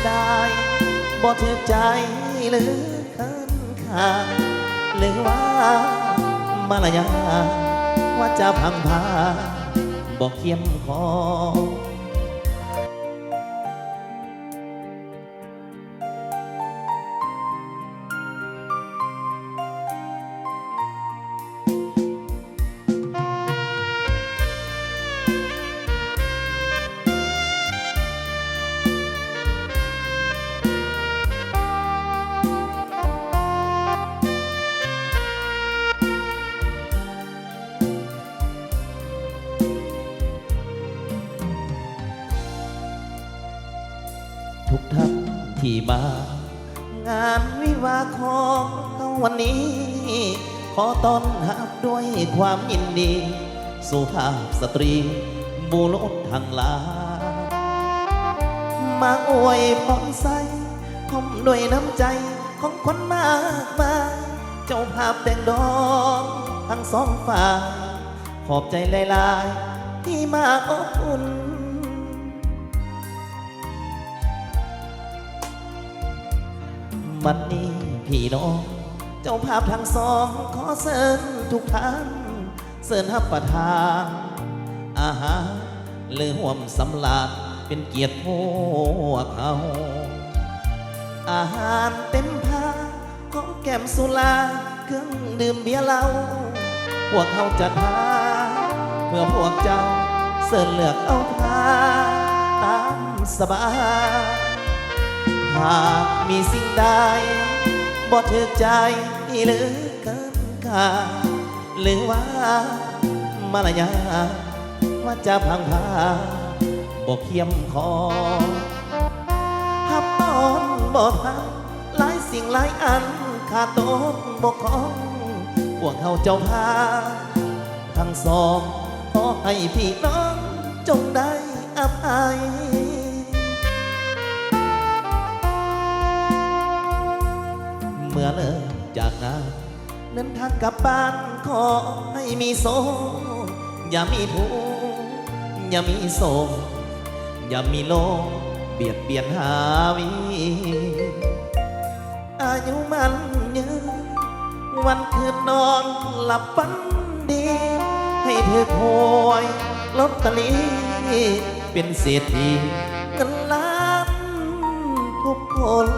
ใดบ่ถือใจหรือเคินข้างหรือว่ามารยาว่าจะพังพาบอกเขี้ยมคอทุกท่านที่มางานวิวาของเราวันนี้ ขอต้อนรับด้วยความยินดีสุภาพสตรีบุรุษทั้งหลายมาอวยพรใสพร้อมด้วยน้ำใจของคนมากมายเจ้าภาพแต่งดองทั้งสองฝ่ายขอบใจหลายๆที่มาอบอุ่นวันนี้พี่น้องเจ้าภาพทั้งสองขอเชิญทุกท่านเชิญรับประทานอาหารหรือห่วมสำราญเป็นเกียรติพวกเขาอาหารเต็มพาของแก้มสุราเครื่องดื่มเบียร์เหล้าพวกเขาจัดหาเพื่อพวกเจ้าเชิญเลือกเอาทานตามสบายหากมีสิ่งใดบ่ถือใจหรือเกินกาหรือว่ามารยาว่าจะพังพาบ่เขี้ยมคอหับตอนบ่ทันหลายสิ่งหลายอันขาดตกบกพร่องพวกเขาเจ้าพาทั้งสองขอให้พี่น้องจงได้อภัยเมื่อเลิกจากงานเดินทางกลับบ้านขอให้มีโศกอย่ามีทุกข์อย่ามีโศกอย่ามีโลกเบียดเบียนหาวิอายุมันยืนวันคืนนอนหลับฝันดีให้เธอคอยลอตเตอรี่เป็นเศรษฐีเงินล้านทุกคน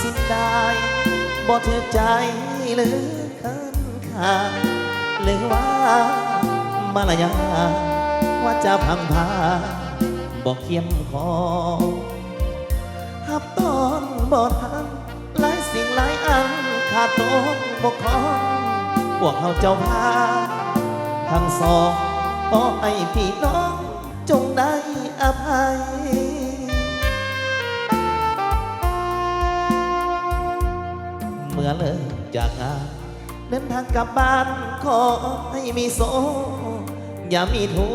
สิ่งใดบ่ถือใจหรือเคินข้างหรือว่ามารยาว่าจะพังพาบอกเขี้ยมคอหับตอนบ่ทันหลายสิ่งหลายอันขาดตกบกพร่องพวกเขาเจ้าพาทั้งสองขอให้พี่น้องจงได้อภัยเมื่อเลิกจากงานเดินทางกลับบ้านขอให้มีโศกอย่ามีทุ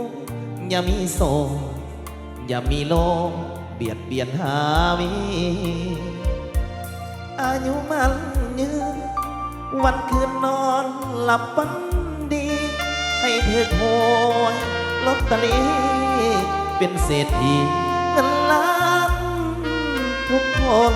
กข์อย่ามีโศกอย่ามีโลกเบียดเบียนหาวิอายุมันยืนวันคืนนอนหลับฝันดีให้เธอคอยลอตเตอรี่เป็นเศรษฐีเงินล้านทุกคน